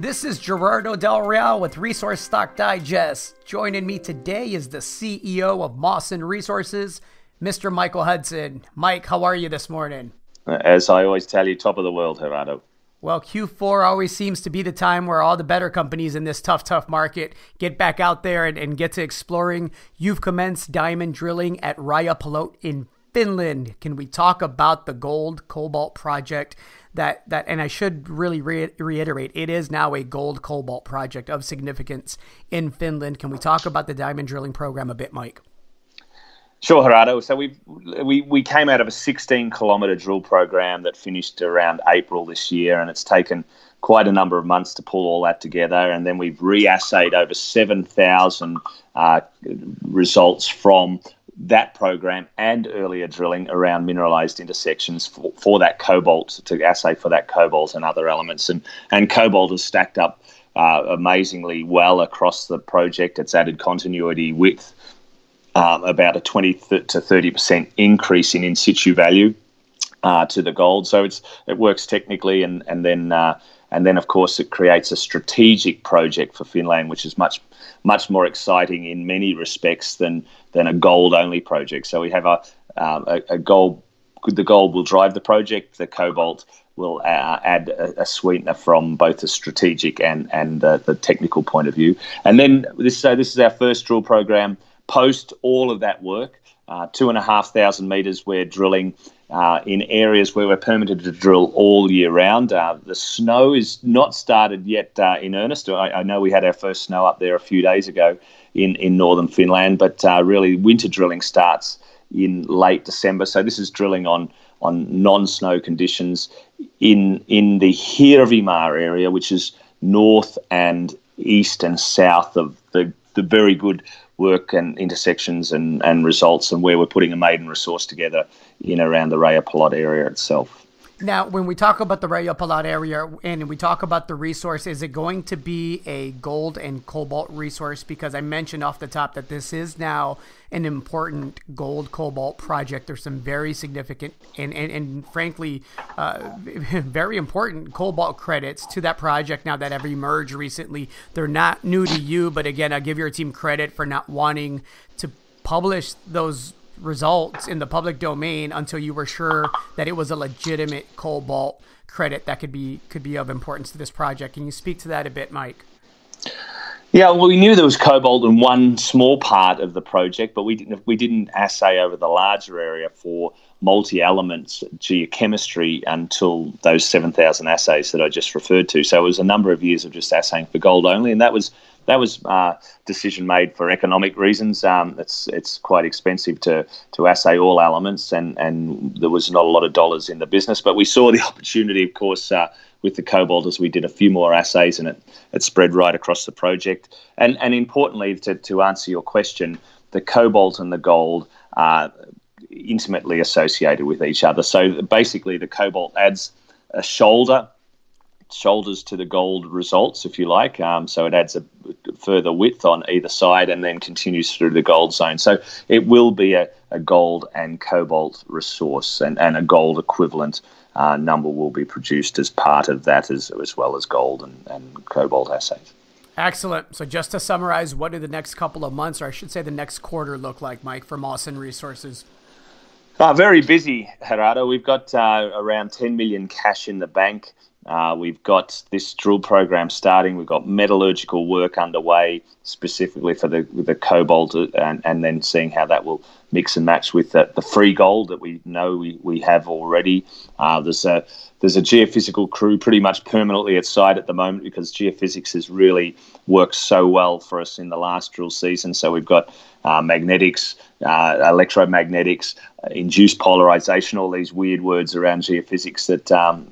This is Gerardo Del Real with Resource Stock Digest. Joining me today is the CEO of Mawson Resources, Mr. Michael Hudson. Mike, how are you this morning? As I always tell you, top of the world, Gerardo. Well, Q4 always seems to be the time where all the better companies in this tough market get back out there and get to exploring. You've commenced diamond drilling at Rajapalot in Finland. Can we talk about the gold cobalt project that and I should really reiterate, it is now a gold cobalt project of significance in Finland. Can we talk about the diamond drilling program a bit, Mike? Sure, Gerardo. So we came out of a 16-kilometre drill program that finished around April this year, and it's taken quite a number of months to pull all that together. And then we've re-assayed over 7,000 results from that program and earlier drilling around mineralized intersections for that cobalt, to assay for that cobalt and other elements. And cobalt has stacked up amazingly well across the project. It's added continuity width, about a 20 to 30% increase in situ value to the gold. So it works technically, and then of course it creates a strategic project for Finland, which is much more exciting in many respects than a gold only project. So we have a gold. The gold will drive the project. The cobalt will add a sweetener from both the strategic and the technical point of view. And then this is our first drill program. Post all of that work, 2,500 metres we're drilling in areas where we're permitted to drill all year round. The snow is not started yet in earnest. I know we had our first snow up there a few days ago in northern Finland, but really winter drilling starts in late December. So this is drilling on non-snow conditions in the Hirvimaa area, which is north and east and south of the very good work and intersections and results, and where we're putting a maiden resource together in around the Rajapalot area itself. Now, when we talk about the Rajapalot area and we talk about the resource, is it going to be a gold and cobalt resource? Because I mentioned off the top that this is now an important gold cobalt project. There's some very significant and frankly, very important cobalt credits to that project now that have emerged recently. They're not new to you, but again, I give your team credit for not wanting to publish those results in the public domain until you were sure that it was a legitimate cobalt credit that could be of importance to this project. Can you speak to that a bit, Mike? Yeah, well, we knew there was cobalt in one small part of the project, but we didn't assay over the larger area for multi-elements geochemistry until those 7,000 assays that I just referred to. So it was a number of years of just assaying for gold only, and that was a decision made for economic reasons. It's quite expensive to assay all elements, and there was not a lot of dollars in the business. But we saw the opportunity, of course, with the cobalt as we did a few more assays, and it spread right across the project. And importantly, to answer your question, the cobalt and the gold are intimately associated with each other. So basically, the cobalt adds a shoulders to the gold results, if you like. So it adds a further width on either side and then continues through the gold zone. So it will be a gold and cobalt resource, and a gold equivalent number will be produced as part of that, as well as gold and cobalt assays. Excellent. So just to summarize, what do the next couple of months, or I should say the next quarter, look like, Mike, for Mawson Resources? Very busy, Gerardo. We've got around 10 million cash in the bank. We've got this drill program starting. We've got metallurgical work underway specifically for the cobalt, and then seeing how that will mix and match with the free gold that we know we have already. There's a geophysical crew pretty much permanently at site at the moment, because geophysics has really worked so well for us in the last drill season. So we've got magnetics, electromagnetics, induced polarization, all these weird words around geophysics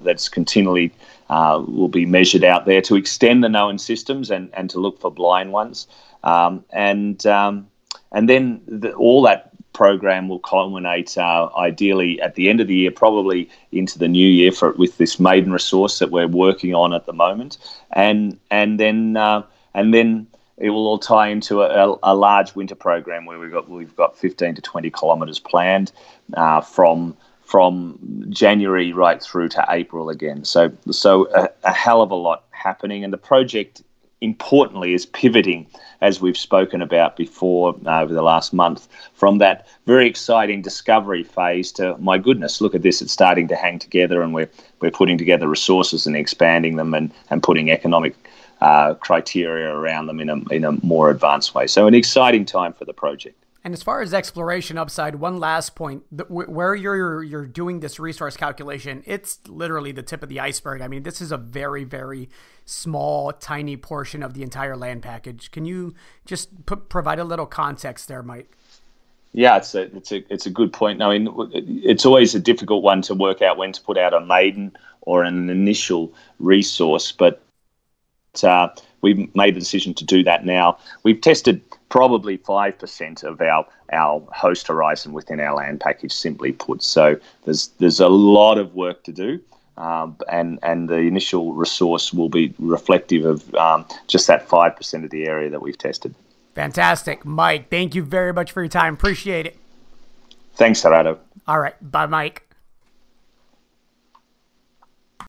that's continually will be measured out there to extend the known systems and to look for blind ones. And then all that program will culminate ideally at the end of the year, probably into the new year, with this maiden resource that we're working on at the moment, and then it will all tie into a large winter program where we've got 15 to 20 kilometres planned from from January right through to April again. So a hell of a lot happening, and the project, importantly, is pivoting, as we've spoken about before over the last month, from that very exciting discovery phase to, my goodness, look at this, it's starting to hang together, and we're putting together resources and expanding them and putting economic criteria around them in a more advanced way. So an exciting time for the project. And as far as exploration upside, one last point, where you're doing this resource calculation, it's literally the tip of the iceberg. I mean, this is a very, very small, tiny portion of the entire land package. Can you just provide a little context there, Mike? Yeah, it's a good point. I mean, it's always a difficult one to work out when to put out a maiden or an initial resource, but we've made the decision to do that now. We've tested probably 5% of our host horizon within our land package, simply put. So there's a lot of work to do, and the initial resource will be reflective of just that 5% of the area that we've tested. Fantastic. Mike, thank you very much for your time. Appreciate it. Thanks, Gerardo. All right. Bye, Mike.